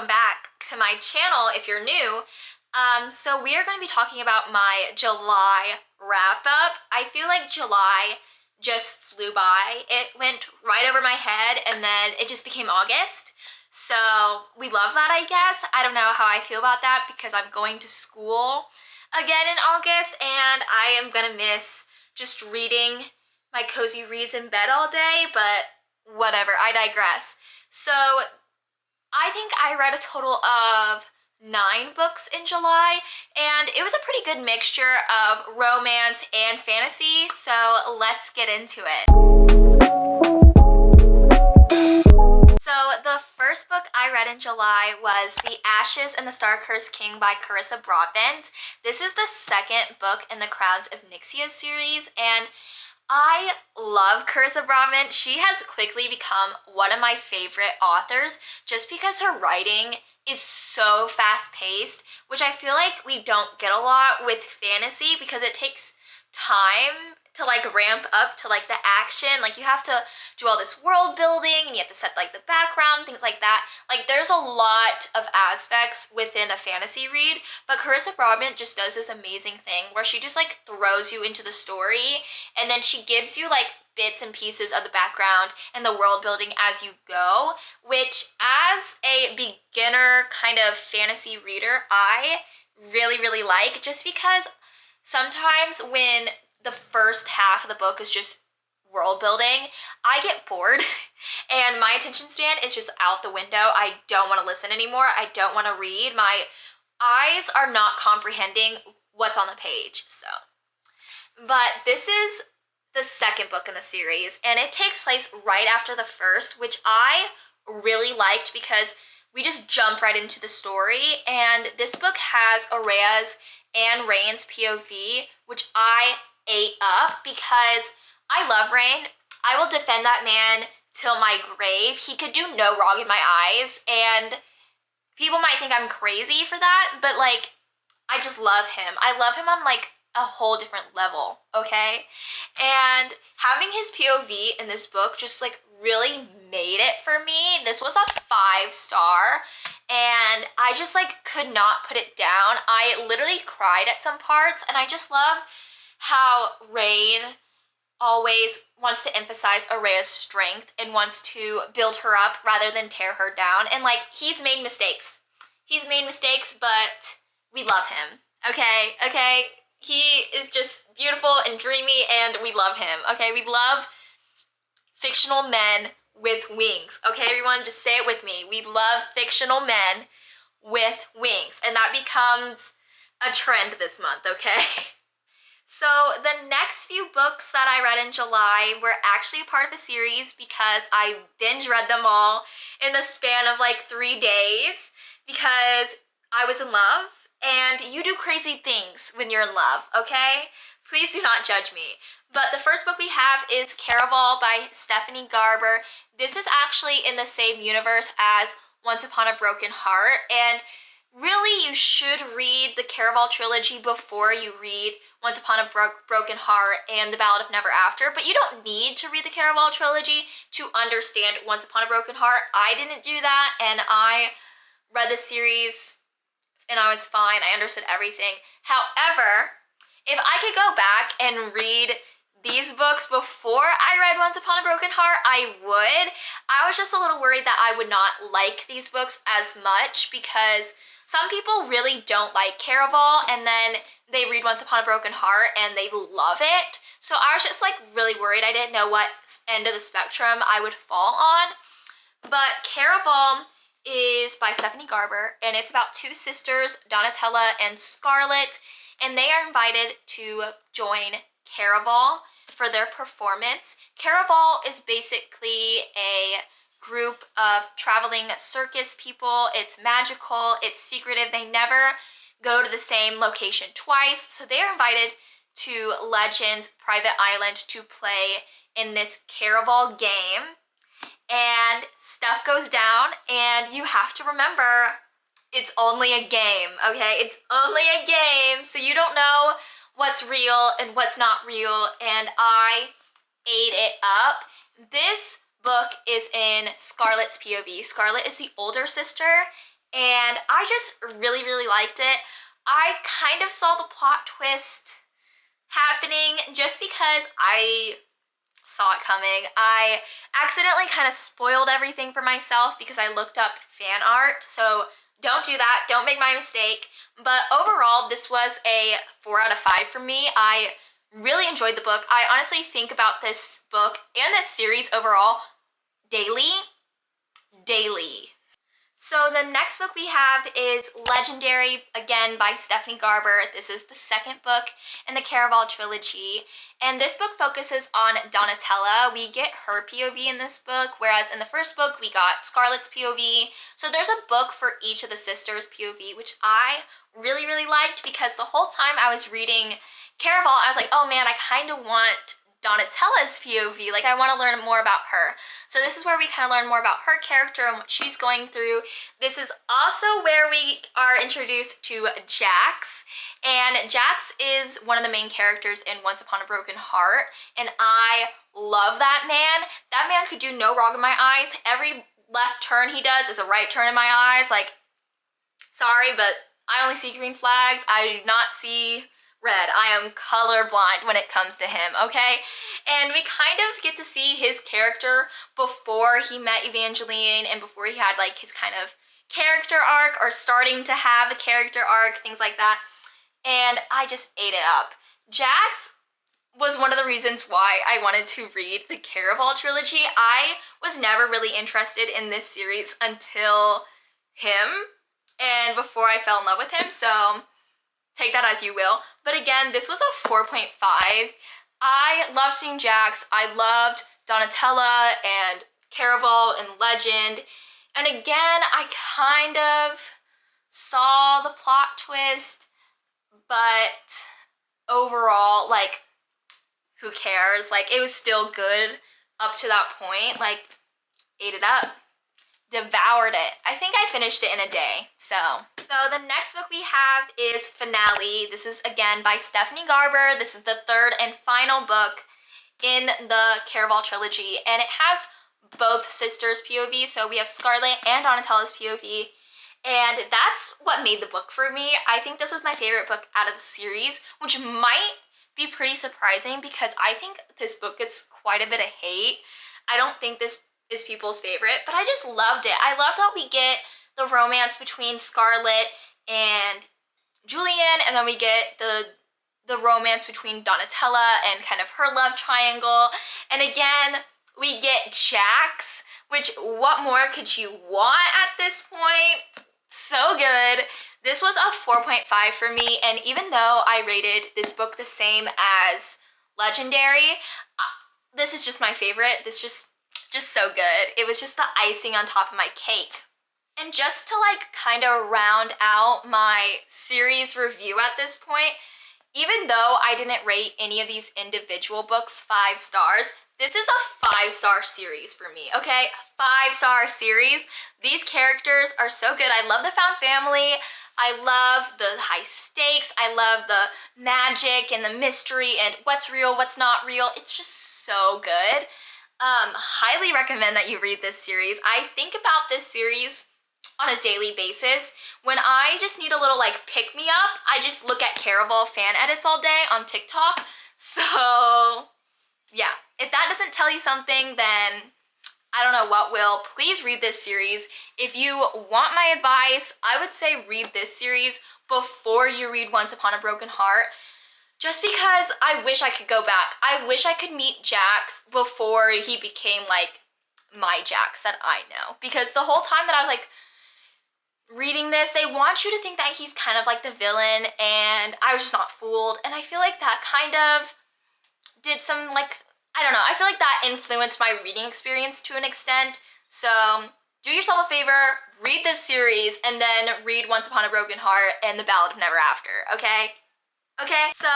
back to my channel if you're new. So we are going to be talking about my July wrap-up. I feel like July just flew by. It went right over my head and then it just became August. So we love that, I guess. I don't know how I feel about that because I'm going to school again in August and I am gonna miss just reading my cozy reads in bed all day, but whatever, I digress. So I think I read a total of 9 books in July, and it was a pretty good mixture of romance and fantasy, so let's get into it. So the first book I read in July was The Ashes and the Star-Cursed King by Carissa Broadbent. This is the second book in the Crowns of Nyxia series, and I love Carissa Broadbent. She has quickly become one of my favorite authors just because her writing is so fast-paced, which I feel like we don't get a lot with fantasy because it takes time to like ramp up to like the action. Like you have to do all this world building and you have to set like the background, things like that. Like there's a lot of aspects within a fantasy read, but Carissa Broadbent just does this amazing thing where she just like throws you into the story and then she gives you like bits and pieces of the background and the world building as you go, which as a beginner kind of fantasy reader, I really like, just because sometimes when the first half of the book is just world building, I get bored and my attention span is just out the window. I don't want to listen anymore. I don't want to read. My eyes are not comprehending what's on the page. But this is the second book in the series and it takes place right after the first, which I really liked because we just jump right into the story. And this book has Araya's and Rain's POV, which I ate up because I love Rain. I will defend that man till my grave. He could do no wrong in my eyes, and people might think I'm crazy for that, but like, I just love him. I love him on like a whole different level, okay? And having his POV in this book just like really made it for me. This was a 5-star and I just like could not put it down. I literally cried at some parts, and I just love how Rain always wants to emphasize Araya's strength and wants to build her up rather than tear her down. And like, he's made mistakes. He's made mistakes, but we love him, okay? He is just beautiful and dreamy and we love him, okay? We love fictional men with wings, okay, everyone? Just say it with me. We love fictional men with wings, and that becomes a trend this month, okay? So the next few books that I read in July were actually part of a series because I binge read them all in the span of like 3 days because I was in love, and you do crazy things when you're in love, okay? Please do not judge me. But the first book we have is Caraval by Stephanie Garber. This is actually in the same universe as Once Upon a Broken Heart, and really you should read the Caraval trilogy before you read Once Upon a Broken Heart and The Ballad of Never After, but you don't need to read the Caraval trilogy to understand Once Upon a Broken Heart. I didn't do that, and I read the series and I was fine. I understood everything. However, if I could go back and read these books before I read Once Upon a Broken Heart, I would. I was just a little worried that I would not like these books as much because some people really don't like Caraval and then they read Once Upon a Broken Heart and they love it. So I was just like really worried. I didn't know what end of the spectrum I would fall on. But Caraval is by Stephanie Garber and it's about 2 sisters, Donatella and Scarlett, and they are invited to join Caraval for their performance. Caraval is basically a group of traveling circus people. It's magical, it's secretive, they never go to the same location twice, so they are invited to Legends Private Island to play in this Caraval game, and stuff goes down, and you have to remember it's only a game, okay? It's only a game, so you don't know what's real and what's not real, and I ate it up. This book is in Scarlett's POV. Scarlett is the older sister, and I just really, really liked it. I kind of saw the plot twist happening just because I saw it coming. I accidentally kind of spoiled everything for myself because I looked up fan art, so don't do that, don't make my mistake. But overall, this was a 4 out of 5 for me. I really enjoyed the book. I honestly think about this book and this series overall daily. So the next book we have is Legendary, again by Stephanie Garber. This is the second book in the Caraval trilogy. And this book focuses on Donatella. We get her POV in this book, whereas in the first book we got Scarlett's POV. So there's a book for each of the sisters' POV, which I really, really liked because the whole time I was reading Caraval, I was like, oh man, I kind of want Donatella's POV, like I want to learn more about her. So this is where we kind of learn more about her character and what she's going through. This is also where we are introduced to Jax, and Jax is one of the main characters in Once Upon a Broken Heart, and I love that man. That man could do no wrong in my eyes. Every left turn he does is a right turn in my eyes. Like, sorry, but I only see green flags. I do not see red. I am colorblind when it comes to him, okay? And we kind of get to see his character before he met Evangeline and before he had like his kind of character arc or starting to have a character arc, things like that. And I just ate it up. Jax was one of the reasons why I wanted to read the Caraval trilogy. I was never really interested in this series until him and before I fell in love with him, so take that as you will. But again, this was a 4.5. I loved seeing Jax. I loved Donatella and Caraval and Legend. And again, I kind of saw the plot twist, but overall, like, who cares? Like, it was still good up to that point. Like, ate it up. Devoured it. I think I finished it in a day. So the next book we have is Finale. This is again by Stephanie Garber. This is the third and final book in the Caraval trilogy, and it has both sisters' POV. So we have Scarlett and Donatella's POV, and that's what made the book for me. I think this was my favorite book out of the series, which might be pretty surprising because I think this book gets quite a bit of hate. I don't think this is people's favorite, but I just loved it. I love that we get the romance between Scarlett and Julian, and then we get the romance between Donatella and kind of her love triangle. And again, we get Jax, which what more could you want at this point? So good. This was a 4.5 for me, and even though I rated this book the same as Legendary, this is just my favorite. This just so good. It was just the icing on top of my cake. And just to like kind of round out my series review at this point, even though I didn't rate any of these individual books 5 stars, this is a 5-star series for me, okay? 5-star series. These characters are so good. I love the found family. I love the high stakes. I love the magic and the mystery and what's real, what's not real. It's just so good. Highly recommend that you read this series. I think about this series on a daily basis. When I just need a little like pick me up, I just look at Caraval fan edits all day on TikTok. So yeah, if that doesn't tell you something, then I don't know what will. Please read this series. If you want my advice, I would say read this series before you read Once Upon a Broken Heart. Just because I wish I could go back. I wish I could meet Jax before he became like my Jax that I know. Because the whole time that I was like reading this, they want you to think that he's kind of like the villain, and I was just not fooled. And I feel like that kind of did some like, I don't know, I feel like that influenced my reading experience to an extent. So do yourself a favor, read this series, and then read Once Upon a Broken Heart and The Ballad of Never After, okay? Okay, so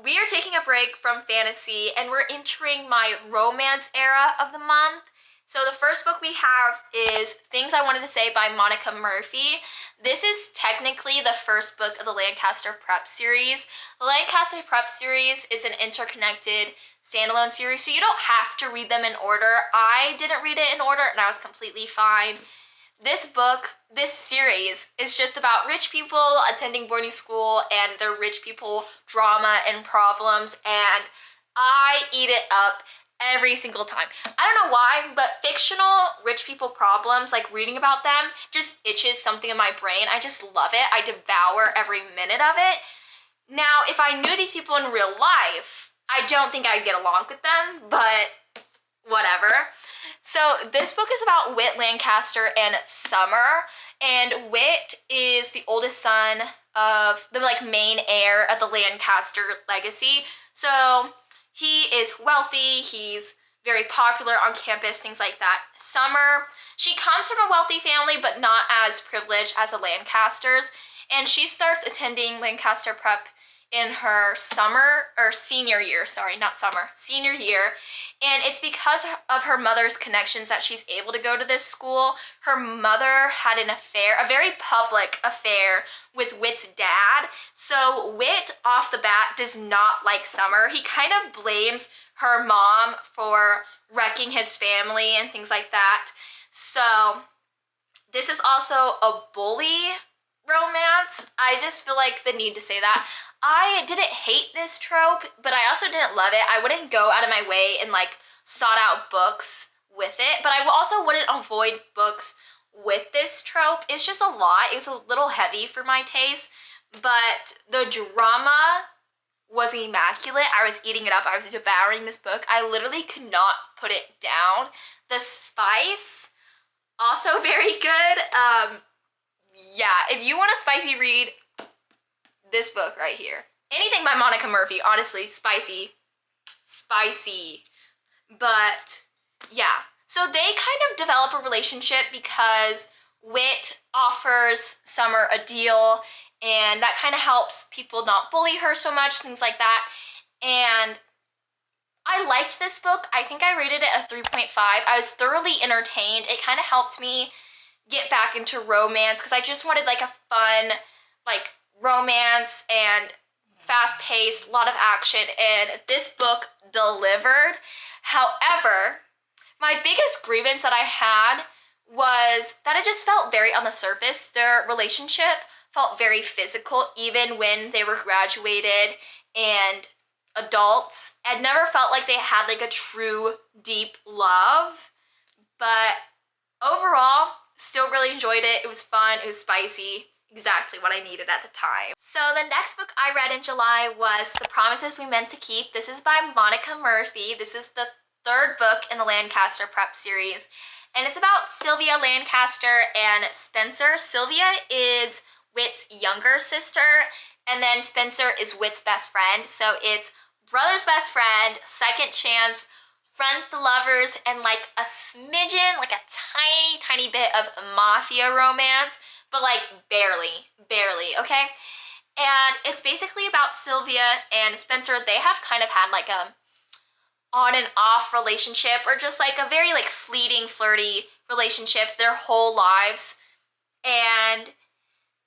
we are taking a break from fantasy and we're entering my romance era of the month. So the first book we have is Things I Wanted to Say by Monica Murphy. This is technically the first book of the Lancaster Prep series. The Lancaster Prep series is an interconnected standalone series, so you don't have to read them in order. I didn't read it in order and I was completely fine. this series is just about rich people attending boarding school and their rich people drama and problems, and I eat it up every single time. I don't know why, but fictional rich people problems, like reading about them, just itches something in my brain. I just love it. I devour every minute of it. Now, if I knew these people in real life, I don't think I'd get along with them, but whatever. So this book is about Whit Lancaster and Summer, and Whit is the oldest son of the main heir of the Lancaster legacy. So he is wealthy, he's very popular on campus, things like that. Summer, she comes from a wealthy family, but not as privileged as the Lancasters, and she starts attending Lancaster Prep in her senior year, and it's because of her mother's connections that she's able to go to this school. Her mother had an affair, a very public affair, with Whit's dad, so Whit off the bat does not like Summer. He kind of blames her mom for wrecking his family and things like that. So this is also a bully romance. I just feel like the need to say that. I didn't hate this trope, but I also didn't love it. I wouldn't go out of my way and sought out books with it, but I also wouldn't avoid books with this trope. It's just a lot. It's a little heavy for my taste, but the drama was immaculate. I was eating it up. I was devouring this book. I literally could not put it down. The spice, also very good. Yeah, if you want a spicy read, this book right here. Anything by Monica Murphy, honestly, spicy. But yeah, so they kind of develop a relationship because Whit offers Summer a deal, and that kind of helps people not bully her so much, things like that. And I liked this book. I think I rated it a 3.5. I was thoroughly entertained. It kind of helped me get back into romance because I just wanted a fun romance and fast-paced, a lot of action, and this book delivered. However, my biggest grievance that I had was that it just felt very on the surface. Their relationship felt very physical, even when they were graduated and adults. I never felt like they had a true deep love, but overall, still really enjoyed it. It was fun, it was spicy, exactly what I needed at the time. So the next book I read in July was The Promises We Meant to Keep. This is by Monica Murphy. This is the third book in the Lancaster Prep series, and it's about Sylvia Lancaster and Spencer. Sylvia is Whit's younger sister, and then Spencer is Whit's best friend. So it's brother's best friend, second chance, friends to lovers, and a smidgen, a tiny bit of mafia romance, but barely, okay? And it's basically about Sylvia and Spencer. They have kind of had a on and off relationship, or just a very fleeting, flirty relationship their whole lives. And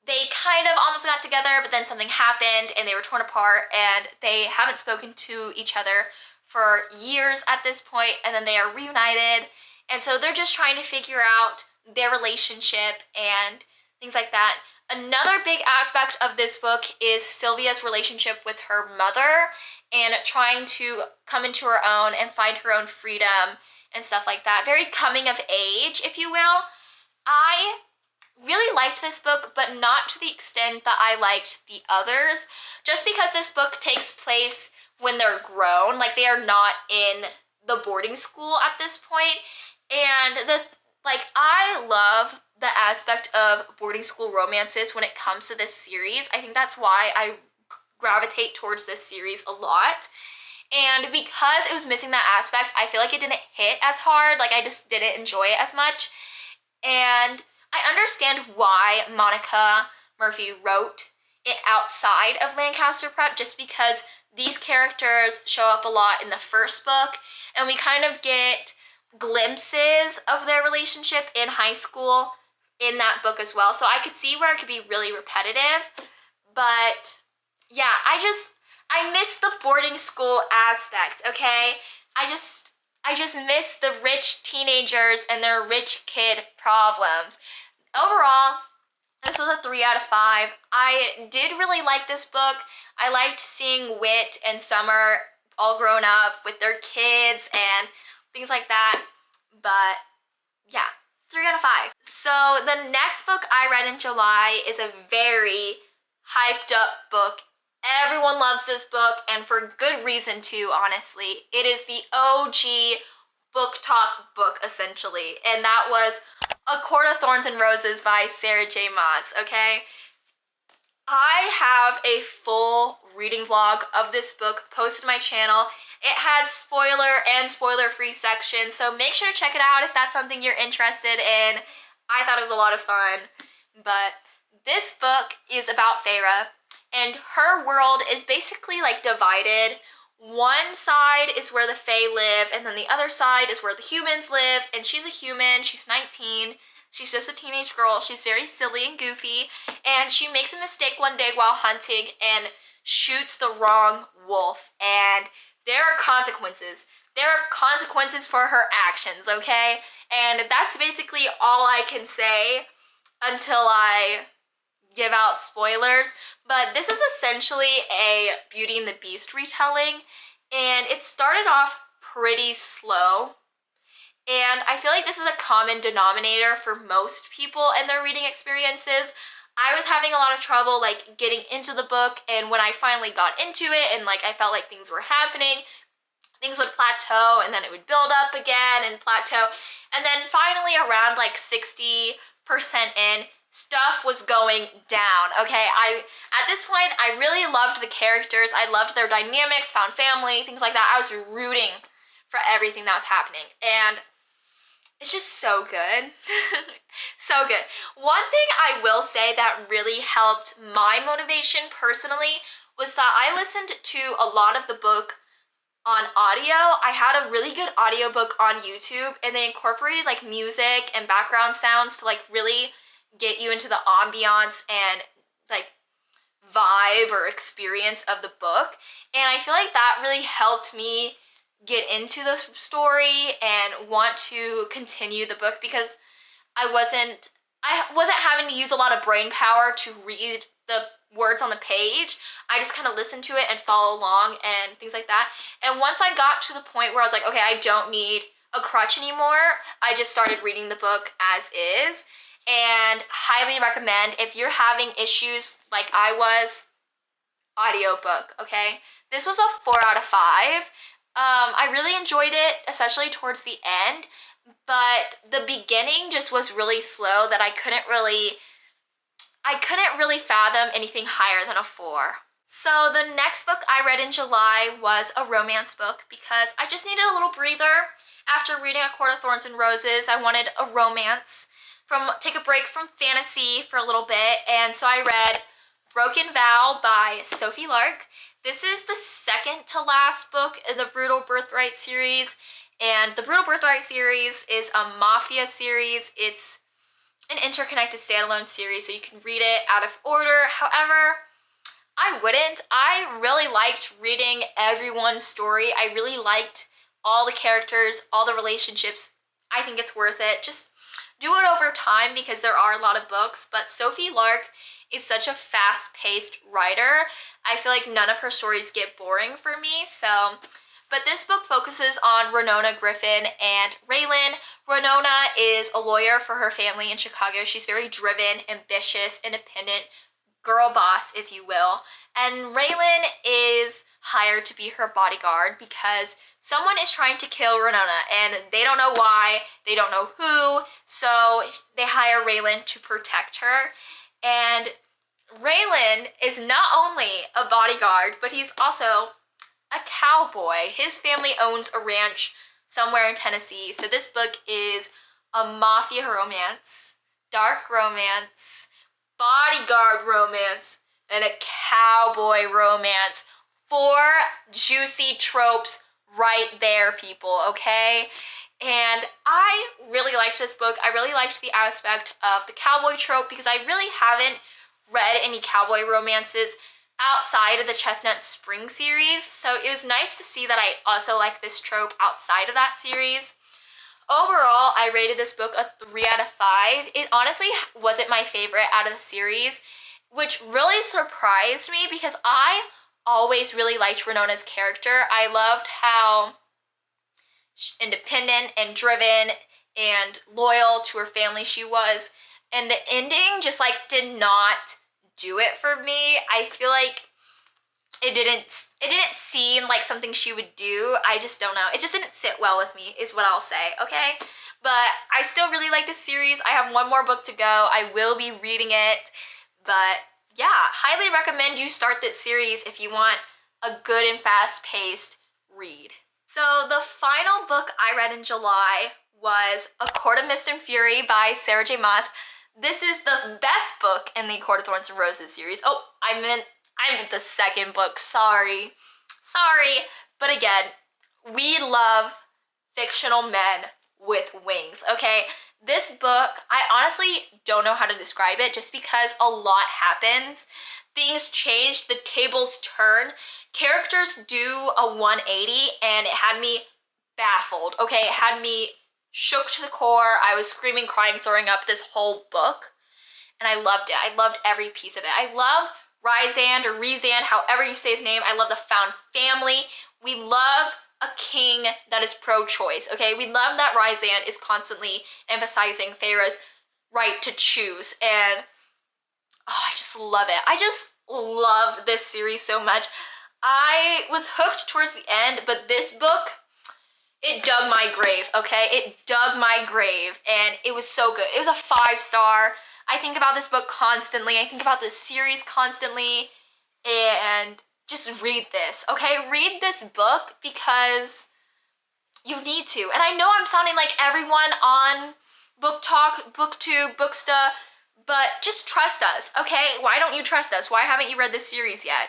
they kind of almost got together, but then something happened and they were torn apart, and they haven't spoken to each other for years at this point, and then they are reunited. And so they're just trying to figure out their relationship and things like that. Another big aspect of this book is Sylvia's relationship with her mother and trying to come into her own and find her own freedom and stuff like that. Very coming of age, if you will. I really liked this book, but not to the extent that I liked the others, just because this book takes place when they're grown. They are not in the boarding school at this point. And I love the aspect of boarding school romances when it comes to this series. I think that's why I gravitate towards this series a lot. And because it was missing that aspect, I feel like it didn't hit as hard. I just didn't enjoy it as much. And I understand why Monica Murphy wrote it outside of Lancaster Prep, just because these characters show up a lot in the first book, and we kind of get glimpses of their relationship in high school in that book as well. So I could see where it could be really repetitive, but yeah, I miss the boarding school aspect, okay? I just miss the rich teenagers and their rich kid problems. overall, this was a 3 out of 5. I did really like this book. I liked seeing Wit and Summer all grown up with their kids and things like that. But yeah, 3 out of 5. So the next book I read in July is a very hyped up book. Everyone loves this book, and for good reason too, honestly. It is the OG BookTok book, essentially, and that was A Court of Thorns and Roses by Sarah J. Maas, okay? I have a full reading vlog of this book posted on my channel. It has spoiler and spoiler-free sections, so make sure to check it out if that's something you're interested in. I thought it was a lot of fun. But this book is about Feyre, and her world is basically like divided. One side is where the Fae live, and then the other side is where the humans live, and she's a human, she's 19, she's just a teenage girl, she's very silly and goofy, and she makes a mistake one day while hunting and shoots the wrong wolf, and there are consequences. There are consequences for her actions, okay? And that's basically all I can say until I give out spoilers. But this is essentially a Beauty and the Beast retelling, and it started off pretty slow. And I feel like this is a common denominator for most people in their reading experiences. I was having a lot of trouble like getting into the book, and when I finally got into it and like I felt like things were happening, things would plateau and then it would build up again and plateau. And then finally around like 60% in, stuff was going down, okay? At this point, I really loved the characters. I loved their dynamics, found family, things like that. I was rooting for everything that was happening. And it's just so good. So good. One thing I will say that really helped my motivation personally was that I listened to a lot of the book on audio. I had a really good audiobook on YouTube, and they incorporated like music and background sounds to like really get you into the ambiance and like vibe or experience of the book. And I feel like that really helped me get into the story and want to continue the book, because I wasn't having to use a lot of brain power to read the words on the page. I just kind of listened to it and follow along and things like that. And once I got to the point where I was like, okay, I don't need a crutch anymore, I just started reading the book as is. And highly recommend, if you're having issues like I was, audiobook, okay? This was a 4 out of 5. I really enjoyed it, especially towards the end, but the beginning just was really slow that I couldn't really fathom anything higher than a 4. So the next book I read in July was a romance book, because I just needed a little breather. After reading A Court of Thorns and Roses, I wanted a romance. Take a break from fantasy for a little bit, and so I read Broken Vow by Sophie Lark. This is the second to last book in the Brutal Birthright series, and the Brutal Birthright series is a mafia series. It's an interconnected standalone series, so you can read it out of order. However, I wouldn't. I really liked reading everyone's story. I really liked all the characters, all the relationships. I think it's worth it. Just do it over time, because there are a lot of books, but Sophie Lark is such a fast-paced writer. I feel like none of her stories get boring for me, but this book focuses on Renona Griffin and Raylan. Renona is a lawyer for her family in Chicago. She's very driven, ambitious, independent, girl boss, if you will. And Raylan is hired to be her bodyguard because someone is trying to kill Renona, and they don't know why, they don't know who, so they hire Raylan to protect her. And Raylan is not only a bodyguard, but he's also a cowboy. His family owns a ranch somewhere in Tennessee, so this book is a mafia romance, dark romance, bodyguard romance, and a cowboy romance. 4 juicy tropes right there, people, okay? And I really liked this book. I really liked the aspect of the cowboy trope, because I really haven't read any cowboy romances outside of the Chestnut Spring series, so it was nice to see that I also like this trope outside of that series. Overall, I rated this book a 3 out of 5. It honestly wasn't my favorite out of the series, which really surprised me because I always really liked Renona's character. I loved how independent and driven and loyal to her family she was, and the ending just like did not do it for me. I feel like it didn't seem like something she would do. I just don't know. It just didn't sit well with me is what I'll say, okay? But I still really like this series. I have one more book to go. I will be reading it. But yeah, highly recommend you start this series if you want a good and fast-paced read. So the final book I read in July was A Court of Mist and Fury by Sarah J. Maas. This is the best book in the Court of Thorns and Roses series. Oh, I meant the second book, sorry. But again, we love fictional men with wings, okay? This book, I honestly don't know how to describe it just because a lot happens. Things change, the tables turn, characters do a 180, and it had me baffled, okay? It had me shook to the core. I was screaming, crying, throwing up this whole book, and I loved it. I loved every piece of it. I love Rysand or Rhysand, however you say his name. I love the found family. We love a king that is pro-choice, okay? We love that Rysand is constantly emphasizing Feyre's right to choose, and oh, I just love it. I just love this series so much. I was hooked towards the end, but this book, it dug my grave, okay? It dug my grave, and it was so good. It was a 5-star. I think about this book constantly. I think about this series constantly, and just read this, okay? Read this book because you need to. And I know I'm sounding like everyone on BookTok, BookTube, Booksta, but just trust us, okay? Why don't you trust us? Why haven't you read this series yet?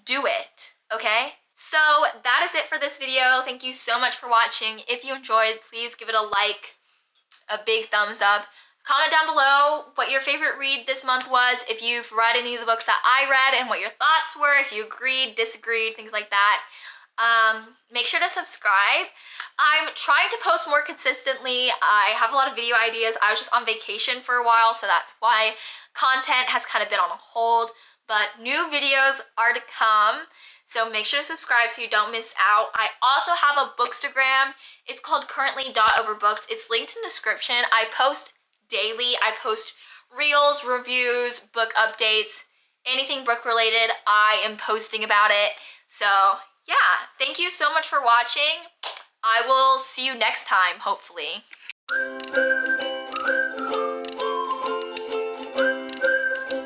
Do it, okay? So that is it for this video. Thank you so much for watching. If you enjoyed, please give it a like, a big thumbs up. Comment down below what your favorite read this month was, if you've read any of the books that I read, and what your thoughts were, if you agreed, disagreed, things like that. Make sure to subscribe. I'm trying to post more consistently. I have a lot of video ideas. I was just on vacation for a while, so that's why content has kind of been on hold, but new videos are to come. So make sure to subscribe so you don't miss out. I also have a Bookstagram. It's called currently.overbooked. It's linked in the description. I post daily. I post reels, reviews, book updates, anything book related, I am posting about it. So yeah, thank you so much for watching. I will see you next time, hopefully.